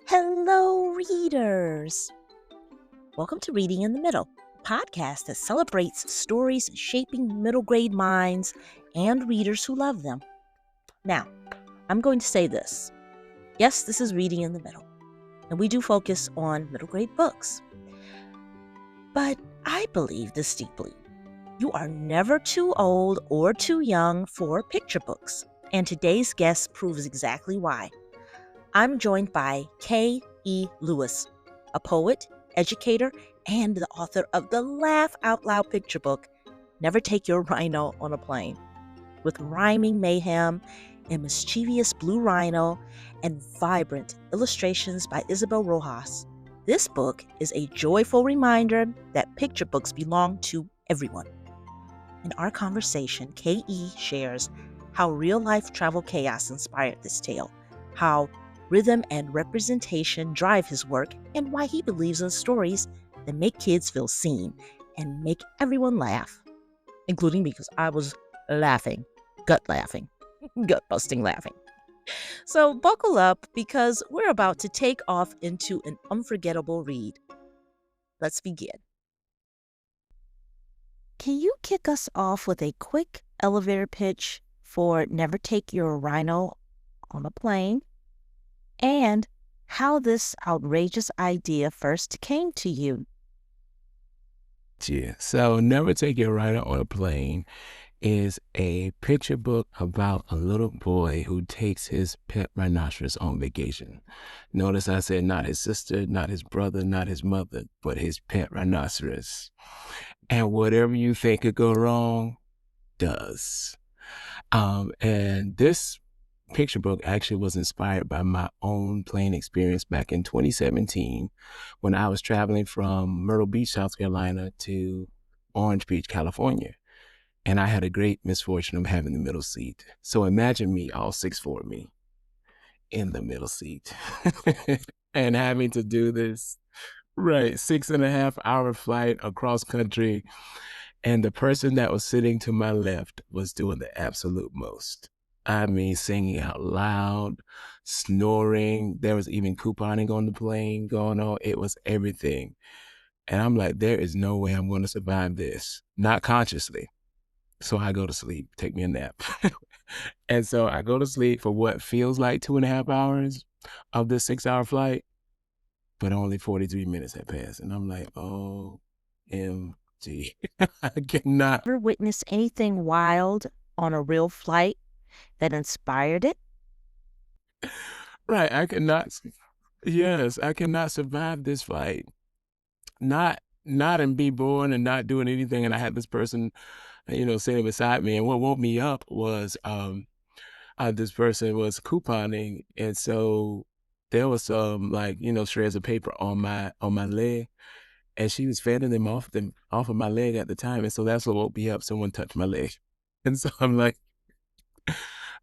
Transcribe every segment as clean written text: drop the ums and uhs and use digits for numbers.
Hello, readers! Welcome to Reading in the Middle, a podcast that celebrates stories shaping middle grade minds and readers who love them. Now, I'm going to say this. Yes, this is Reading in the Middle, and we do focus on middle grade books. But I believe this deeply. You are never too old or too young for picture books, and today's guest proves exactly why. I'm joined by K.E. Lewis, a poet, educator, and the author of the laugh out loud picture book, Never Take Your Rhino on a Plane. With rhyming mayhem, a mischievous blue rhino, and vibrant illustrations by Isabel Roxas, this book is a joyful reminder that picture books belong to everyone. In our conversation, K.E. shares how real-life travel chaos inspired this tale, how rhythm and representation drive his work, and why he believes in stories that make kids feel seen and make everyone laugh, including me, because I was laughing, gut busting laughing. So buckle up because we're about to take off into an unforgettable read. Let's begin. Can you kick us off with a quick elevator pitch for Never Take Your Rhino on a Plane and how this outrageous idea first came to you? Yeah. So Never Take Your Rhino on a Plane is a picture book about a little boy who takes his pet rhinoceros on vacation. Notice I said not his sister, not his brother, not his mother, but his pet rhinoceros. And whatever you think could go wrong, does. And this picture book actually was inspired by my own plane experience back in 2017 when I was traveling from Myrtle Beach, South Carolina to Orange Beach, California. And I had a great misfortune of having the middle seat. So imagine me, all 6'4" me, in the middle seat and having to do this, right, 6.5 hour flight across country. And the person that was sitting to my left was doing the absolute most. I mean, singing out loud, snoring. There was even couponing on the plane going on. It was everything. And I'm like, there is no way I'm going to survive this. Not consciously. So I go to sleep, take me a nap. And so I go to sleep for what feels like 2.5 hours of this 6 hour flight, but only 43 minutes had passed. And I'm like, OMG. I cannot. Ever witnessed anything wild on a real flight that inspired it? Right. I cannot. Yes, I cannot survive this flight. Not and be born and not doing anything. And I had this person, sitting beside me. And what woke me up was this person was couponing. And so there was some shreds of paper on my leg. And she was fanning them off of my leg at the time. And so that's what woke me up. Someone touched my leg. And so I'm like,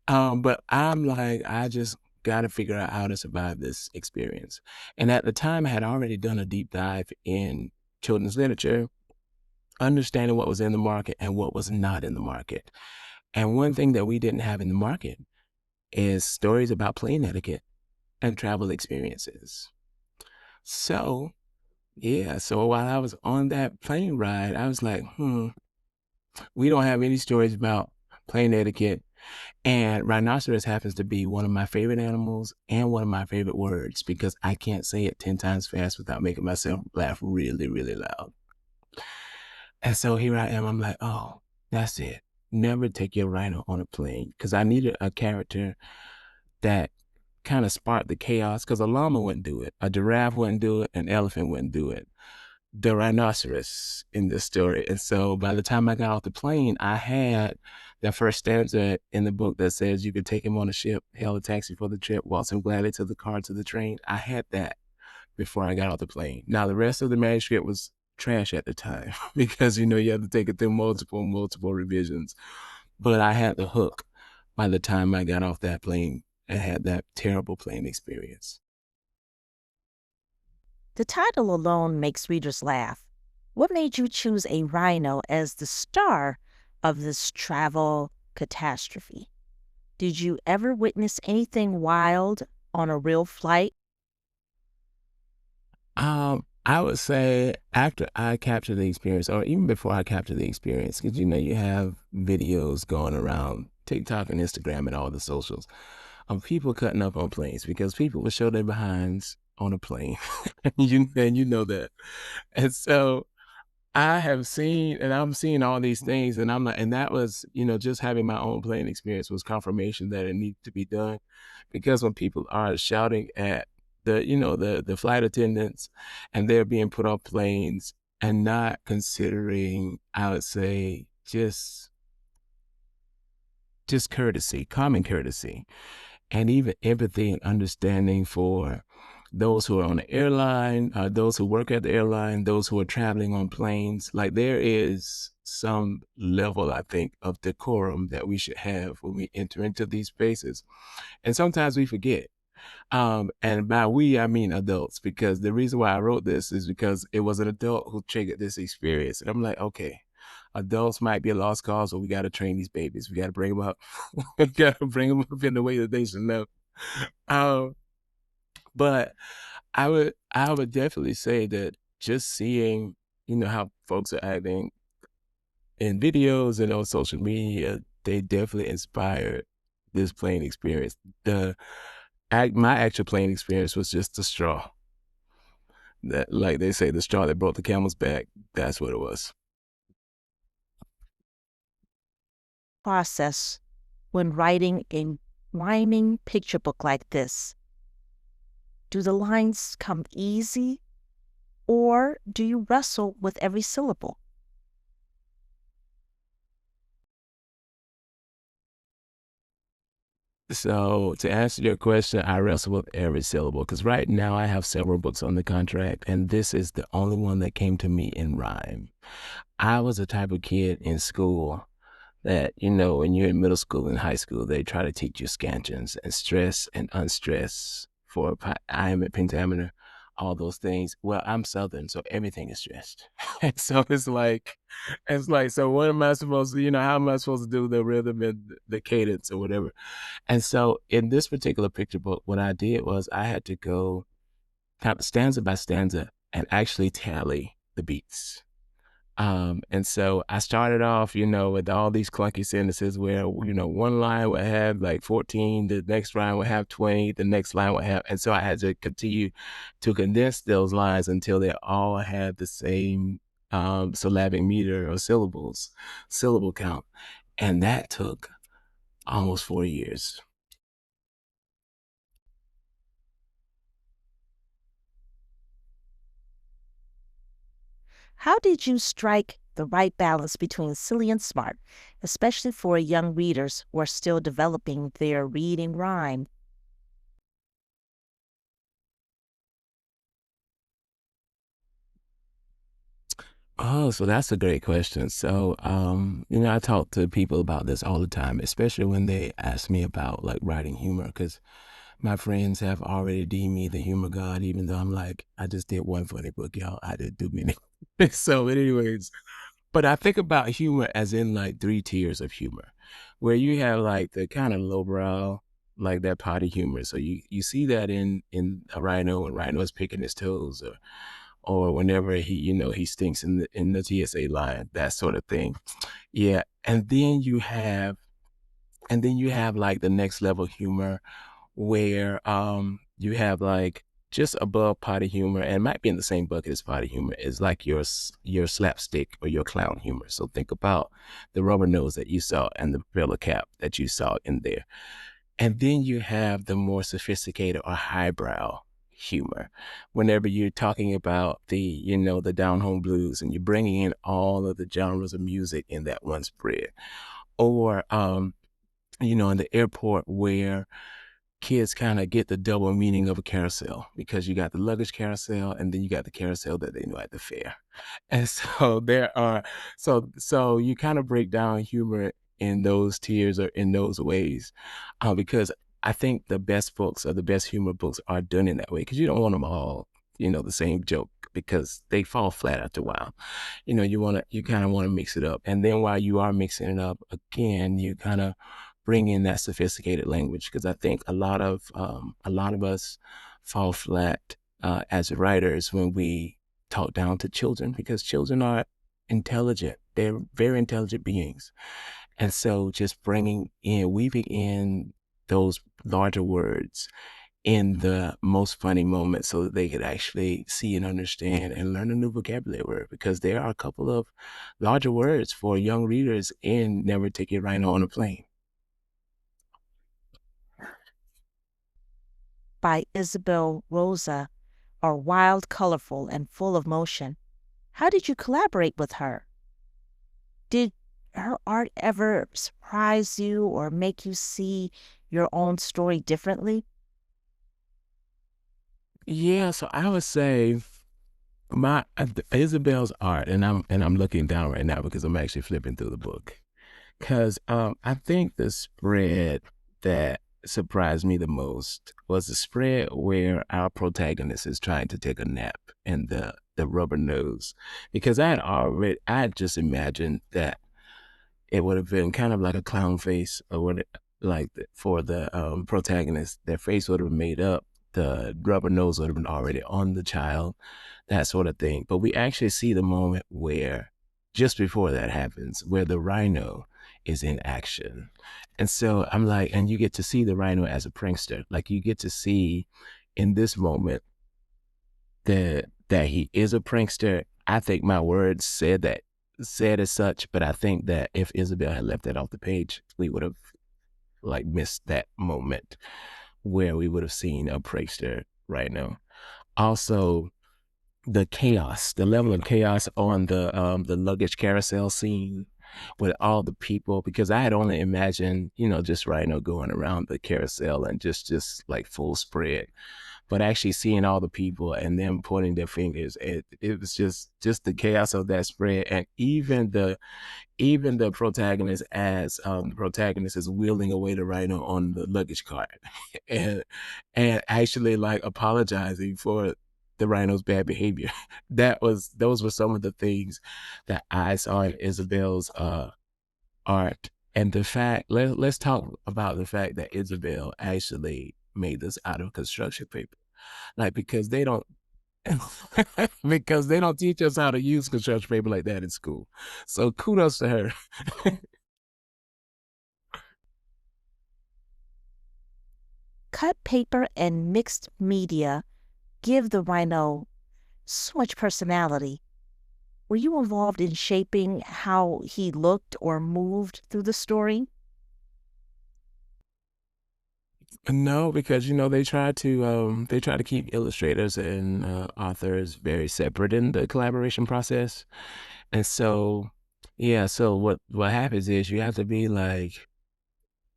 but I'm like, I just got to figure out how to survive this experience. And at the time, I had already done a deep dive in children's literature, understanding what was in the market and what was not in the market. And one thing that we didn't have in the market is stories about plane etiquette and travel experiences. So, yeah, so while I was on that plane ride, I was like, we don't have any stories about plane etiquette. And rhinoceros happens to be one of my favorite animals and one of my favorite words because I can't say it 10 times fast without making myself laugh really, really loud. And so here I am. I'm like, oh, that's it. Never take your rhino on a plane because I needed a character that kind of sparked the chaos because a llama wouldn't do it. A giraffe wouldn't do it. An elephant wouldn't do it. The rhinoceros in this story. And so by the time I got off the plane, I had that first stanza in the book that says you could take him on a ship, hail a taxi for the trip, waltz him gladly to the car, to the train. I had that before I got off the plane. Now, the rest of the manuscript was trash at the time because, you have to take it through multiple revisions. But I had the hook by the time I got off that plane and had that terrible plane experience. The title alone makes readers laugh. What made you choose a rhino as the star of this travel catastrophe? Did you ever witness anything wild on a real flight? I would say after I capture the experience, or even before I capture the experience, because you have videos going around TikTok and Instagram and all the socials of people cutting up on planes because people will show their behinds on a plane, and you know that, and so I have seen, and I'm seeing all these things, and I'm like, and that was, just having my own playing experience was confirmation that it needed to be done, because when people are shouting at the flight attendants, and they're being put on planes and not considering, I would say, just courtesy, common courtesy, and even empathy and understanding for those who are on the airline, those who work at the airline, those who are traveling on planes. Like there is some level, I think, of decorum that we should have when we enter into these spaces. And sometimes we forget. And by we, I mean adults, because the reason why I wrote this is because it was an adult who triggered this experience. And I'm like, okay, adults might be a lost cause, but we got to train these babies. We got to bring them up. We got to bring them up in the way that they should know. Um, but I would definitely say that just seeing, how folks are acting in videos and on social media, they definitely inspired this playing experience. My actual playing experience was just the straw. That, like they say, the straw that broke the camel's back. That's what it was. Process when writing a rhyming picture book like this? Do the lines come easy, or do you wrestle with every syllable? So to answer your question, I wrestle with every syllable because right now I have several books on the contract, and this is the only one that came to me in rhyme. I was the type of kid in school that, when you're in middle school and high school, they try to teach you scansions and stress and unstress for iambic pentameter, all those things. Well, I'm Southern, so everything is stressed. And so it's like, so what am I supposed to, how am I supposed to do the rhythm and the cadence or whatever? And so in this particular picture book, what I did was I had to go kind of stanza by stanza and actually tally the beats. And so I started off, with all these clunky sentences where, one line would have like 14, the next line would have 20, the next line would have, and so I had to continue to condense those lines until they all had the same syllabic meter or syllable count. And that took almost 4 years. How did you strike the right balance between silly and smart, especially for young readers who are still developing their reading rhyme? Oh, so that's a great question. So, I talk to people about this all the time, especially when they ask me about like writing humor, because my friends have already deemed me the humor god, even though I'm like, I just did one funny book, y'all. I didn't do many. So, anyways, but I think about humor as in like three tiers of humor, where you have like the kind of lowbrow, like that potty humor. So you see that in a rhino when Rhino is picking his toes, or whenever he stinks in the TSA line, that sort of thing. Yeah, and then you have like the next level humor where you have like just above potty humor, and it might be in the same bucket as potty humor, is like your slapstick or your clown humor. So think about the rubber nose that you saw and the propeller cap that you saw in there. And then you have the more sophisticated or highbrow humor. Whenever you're talking about the down home blues and you're bringing in all of the genres of music in that one spread. Or, in the airport where kids kind of get the double meaning of a carousel because you got the luggage carousel and then you got the carousel that they know at the fair. And so so you kind of break down humor in those tiers or in those ways, because I think the best books or the best humor books are done in that way because you don't want them all, the same joke because they fall flat after a while. You kind of want to mix it up. And then while you are mixing it up, again, you kind of bring in that sophisticated language because I think a lot of us fall flat as writers when we talk down to children, because children are intelligent. They're very intelligent beings. And so just weaving in those larger words in the most funny moments so that they could actually see and understand and learn a new vocabulary word, because there are a couple of larger words for young readers in Never Take Your Rhino on a Plane. By Isabel Roxas are wild, colorful, and full of motion. How did you collaborate with her? Did her art ever surprise you or make you see your own story differently? Yeah, so I would say my Isabel's art, and I'm looking down right now because I'm actually flipping through the book. Because I think the spread that surprised me the most was the spread where our protagonist is trying to take a nap and the rubber nose. Because I had just imagined that it would have been kind of like a clown face, or for the protagonist, their face would have been made up, the rubber nose would have been already on the child, that sort of thing. But we actually see the moment where, just before that happens, where the rhino is in action. And so I'm like, and you get to see the rhino as a prankster. Like, you get to see in this moment that he is a prankster. I think my words said as such, but I think that if Isabel had left that off the page, we would have like missed that moment where we would have seen a prankster right now. Also, the level of chaos on the luggage carousel scene with all the people, because I had only imagined, just Rhino going around the carousel and just like full spread. But actually seeing all the people and them pointing their fingers, it was just the chaos of that spread. And even the protagonist, as the protagonist is wheeling away the rhino on the luggage cart and actually like apologizing for the rhino's bad behavior. Those were some of the things that I saw in Isabel's art. And let's talk about the fact that Isabel actually made this out of construction paper. Like, because they don't because they don't teach us how to use construction paper like that in school. So kudos to her. Cut paper and mixed media give the rhino so much personality. Were you involved in shaping how he looked or moved through the story? No, because they try to keep illustrators and authors very separate in the collaboration process. And so yeah, so what happens is you have to be like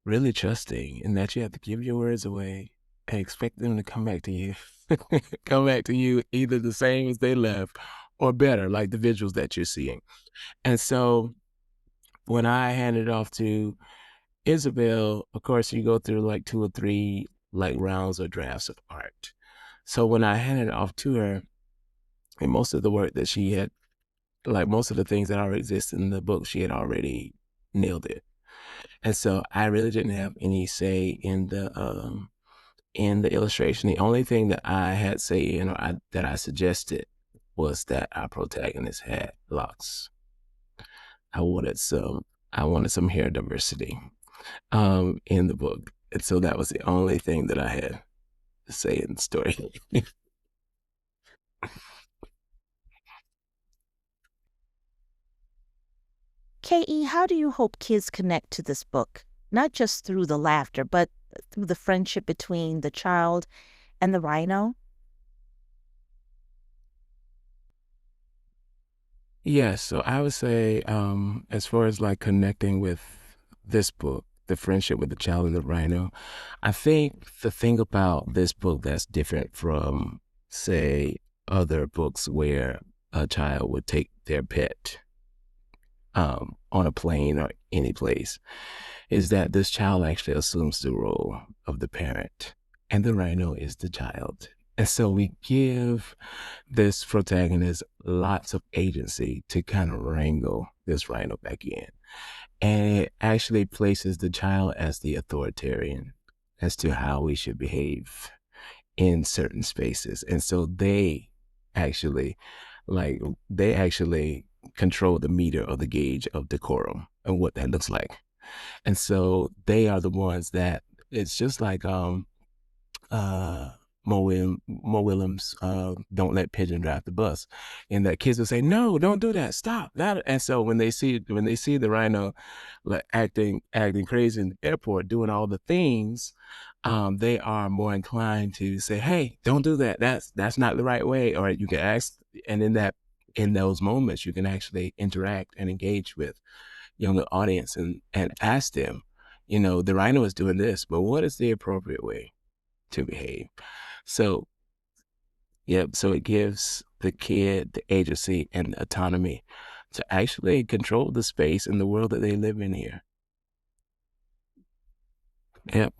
really trusting, in that you have to give your words away and expect them to come back to you. Come back to you either the same as they left or better, like the visuals that you're seeing. And so when I handed it off to Isabel, of course, you go through like 2 or 3 like rounds or drafts of art. So when I handed it off to her, and most of the work that she had, like most of the things that already exist in the book, she had already nailed it. And so I really didn't have any say in the illustration. The only thing that I had say in, that I suggested, was that our protagonist had locks. I wanted some hair diversity in the book. And so that was the only thing that I had to say in the story. K.E., how do you hope kids connect to this book? Not just through the laughter, but through the friendship between the child and the rhino? Yes, so I would say, as far as like connecting with this book, the friendship with the child and the rhino, I think the thing about this book that's different from, say, other books where a child would take their pet on a plane or any place, is that this child actually assumes the role of the parent, and the rhino is the child. And so we give this protagonist lots of agency to kind of wrangle this rhino back in. And it actually places the child as the authoritarian as to how we should behave in certain spaces. And so actually they actually control the meter or the gauge of decorum and what that looks like. And so they are the ones that it's just like uh Mo Willems, Don't Let Pigeon Drive the Bus. And that kids will say, no, don't do that, stop that. And so when they see the rhino like acting crazy in the airport, doing all the things, they are more inclined to say, hey, don't do that. That's not the right way. Or you can ask, and in those moments you can actually interact and engage with younger audience and ask them, the rhino is doing this, but what is the appropriate way to behave? So, yep. So it gives the kid the agency and the autonomy to actually control the space and the world that they live in here. Yep.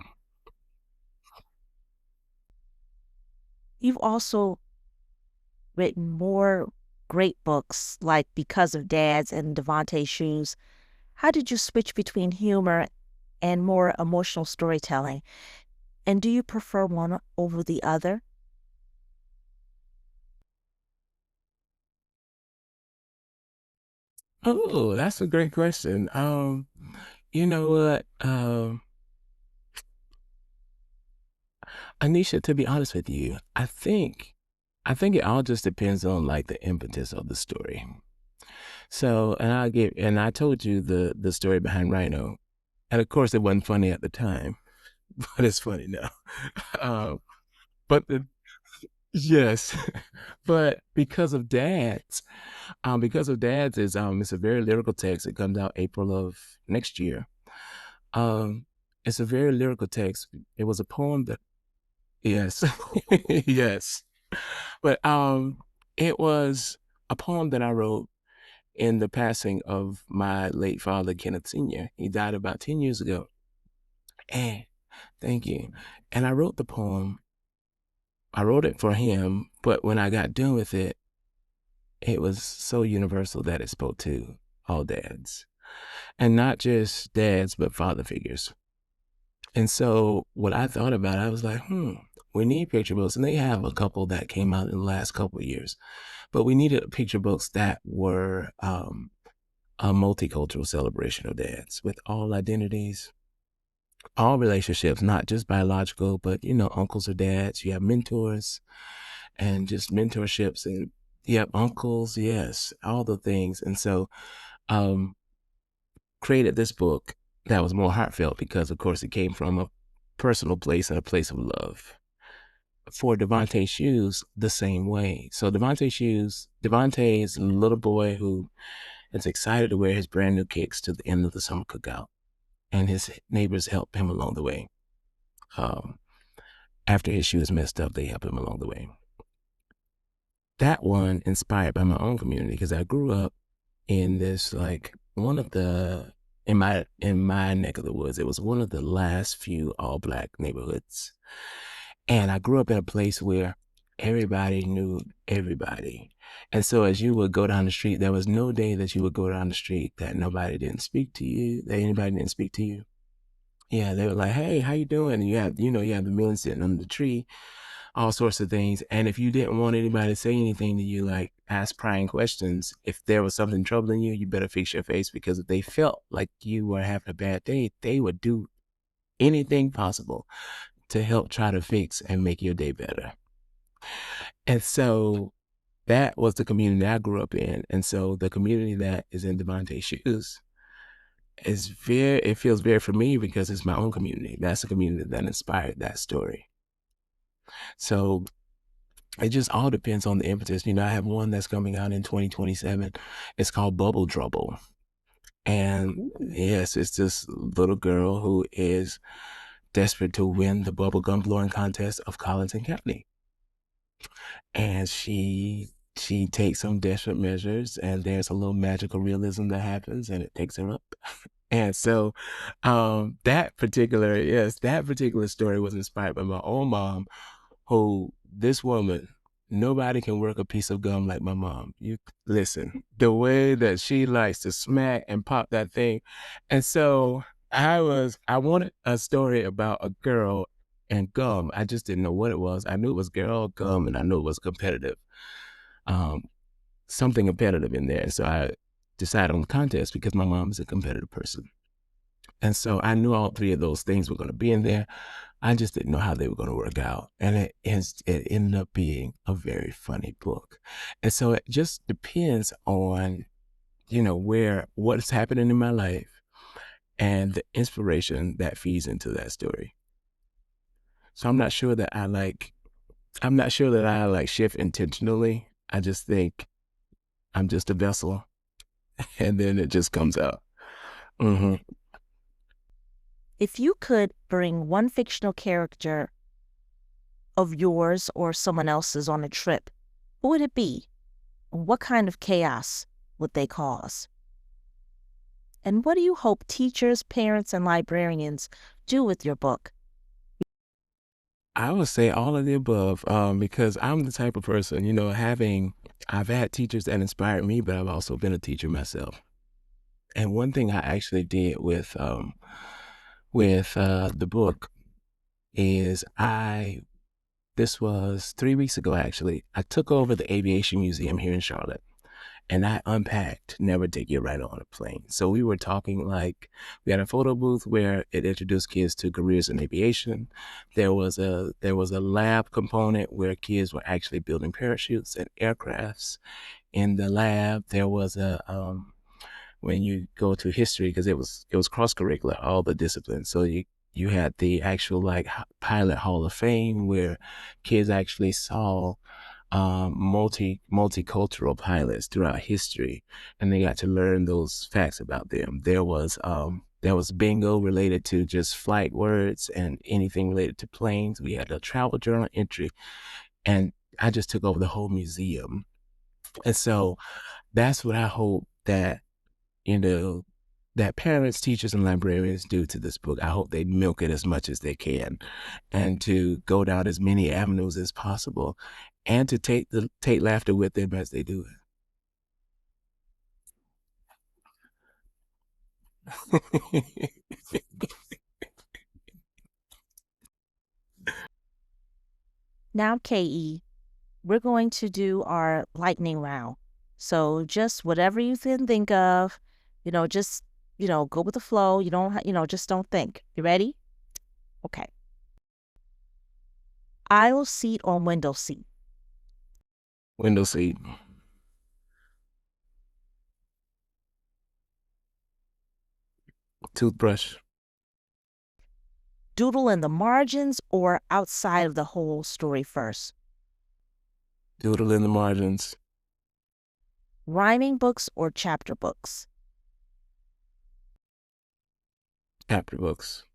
You've also written more great books like Because of Dads and Devontae Shoes. How did you switch between humor and more emotional storytelling? And do you prefer one over the other? Oh, that's a great question. You know what? Anisha, to be honest with you, I think it all just depends on like the impetus of the story. So, and I told you the story behind Rhino, and of course it wasn't funny at the time, but it's funny now. Um, but yes, but because of dads is it's a very lyrical text. It comes out April of next year. Um, it's a very lyrical text. It was a poem that yes, yes, but it was a poem that I wrote in the passing of my late father, Kenneth Sr. He died about 10 years ago. And thank you. And I wrote it for him, but when I got done with it, it was so universal that it spoke to all dads. And not just dads, but father figures. And so what I thought about, I was like, we need picture books. And they have a couple that came out in the last couple of years. But we needed picture books that were a multicultural celebration of dads with all identities, all relationships, not just biological, but uncles or dads. You have mentors and just mentorships, and you have uncles, yes, all the things. And so um created this book that was more heartfelt because of course it came from a personal place and a place of love. For Devontae Shoes, the same way. So Devontae is a little boy who is excited to wear his brand new kicks to the end of the summer cookout, and his neighbors help him along the way. Um, After his shoes messed up, they help him along the way. That one inspired by my own community because I grew up in this like one of the in my neck of the woods. It was one of the last few all black neighborhoods, and I grew up in a place where everybody knew everybody. And so as you would go down the street, there was no day that you would go down the street that nobody didn't speak to you, that anybody didn't speak to you. Yeah, they were like, hey, how you doing? And you have the million sitting under the tree, all sorts of things. And if you didn't want anybody to say anything to you, like ask prying questions, if there was something troubling you, you better fix your face, because if they felt like you were having a bad day, they would do anything possible to help try to fix and make your day better. And so that was the community I grew up in. And so the community that is in Devontae's shoes it feels very familiar because it's my own community. That's the community that inspired that story. So it just all depends on the impetus. I have one that's coming out in 2027. It's called Bubble Trouble. And yes, it's this little girl who is desperate to win the bubblegum blowing contest of Colleton County. And she takes some desperate measures, and there's a little magical realism that happens, and it takes her up. And so that particular story was inspired by my own mom, who this woman, nobody can work a piece of gum like my mom. You listen, the way that she likes to smack and pop that thing. And so I wanted a story about a girl and gum. I just didn't know what it was. I knew it was girl gum, and I knew it was competitive. Something competitive in there. So I decided on the contest because my mom is a competitive person. And so I knew all three of those things were going to be in there. I just didn't know how they were going to work out. And it ended up being a very funny book. And so it just depends on, what's happening in my life and the inspiration that feeds into that story. So I'm not sure that I like shift intentionally. I just think I'm just a vessel and then it just comes out. Mm-hmm. If you could bring one fictional character of yours or someone else's on a trip, who would it be? What kind of chaos would they cause? And what do you hope teachers, parents, and librarians do with your book? I would say all of the above, because I'm the type of person, I've had teachers that inspired me, but I've also been a teacher myself. And one thing I actually did with the book is this was 3 weeks ago, actually. I took over the Aviation Museum here in Charlotte. And I unpacked Never Take Your Rhino on a Plane. So we were talking we had a photo booth where it introduced kids to careers in aviation. There was a lab component where kids were actually building parachutes and aircrafts. In the lab, there was when you go to history, because it was cross curricular, all the disciplines. So you had the actual pilot hall of fame where kids actually saw multicultural pilots throughout history, and they got to learn those facts about them. There was bingo related to just flight words and anything related to planes. We had a travel journal entry, and I just took over the whole museum. And so that's what I hope you know, that parents, teachers, and librarians do to this book. I hope they milk it as much as they can, and to go down as many avenues as possible, and to take laughter with them as they do it. Now, KE, we're going to do our lightning round. So just whatever you can think of, just, go with the flow. You don't, just don't think. You ready? Okay. Aisle seat or window seat? Window seat. Toothbrush. Doodle in the margins or outside of the whole story first? Doodle in the margins. Rhyming books or chapter books? Chapter books.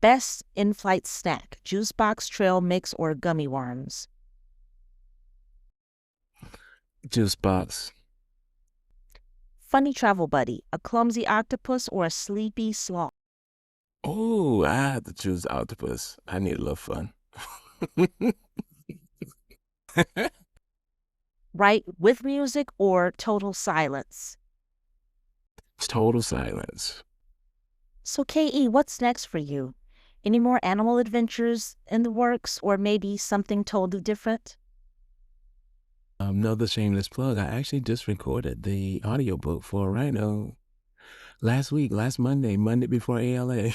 Best in-flight snack, juice box, trail mix, or gummy worms? Juice box. Funny travel buddy, a clumsy octopus or a sleepy sloth? Oh, I had to choose octopus. I need a little fun. Write with music or total silence? Total silence. So, KE, what's next for you? Any more animal adventures in the works, or maybe something totally different? Another shameless plug. I actually just recorded the audiobook for Rhino last Monday before ALA.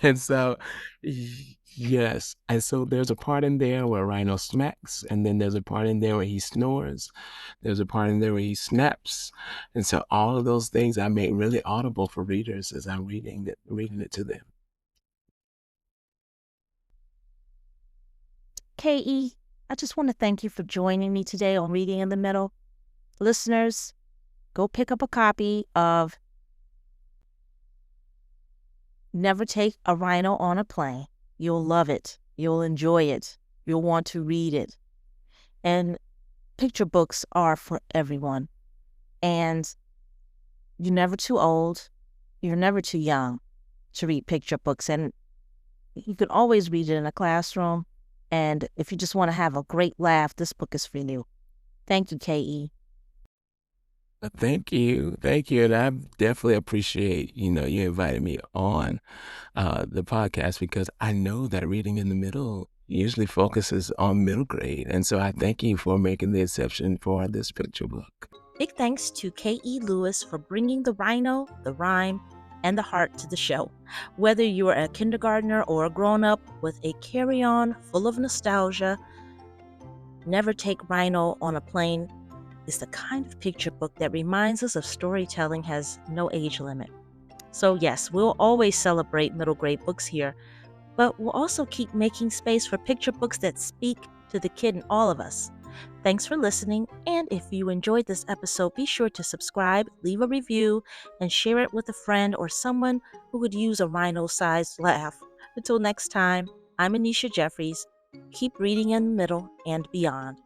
And so, yes. And so there's a part in there where Rhino smacks, and then there's a part in there where he snores. There's a part in there where he snaps. And so all of those things I make really audible for readers as I'm reading it to them. KE, I just want to thank you for joining me today on Reading in the Middle. Listeners, go pick up a copy of Never Take a Rhino on a Plane. You'll love it. You'll enjoy it. You'll want to read it. And picture books are for everyone. And you're never too old. You're never too young to read picture books. And you can always read it in a classroom. And if you just want to have a great laugh, this book is for you. Thank you, KE. Thank you. Thank you. And I definitely appreciate, you inviting me on the podcast because I know that reading in the middle usually focuses on middle grade. And so I thank you for making the exception for this picture book. Big thanks to K.E. Lewis for bringing the rhino, the rhyme, and the heart to the show. Whether you are a kindergartner or a grown up with a carry on full of nostalgia, Never Take Rhino on a Plane is the kind of picture book that reminds us of storytelling has no age limit. So, yes, we'll always celebrate middle grade books here, but we'll also keep making space for picture books that speak to the kid in all of us. Thanks for listening, and if you enjoyed this episode, be sure to subscribe, leave a review, and share it with a friend or someone who could use a rhino-sized laugh. Until next time, I'm Annisha Jeffries. Keep reading in the middle and beyond.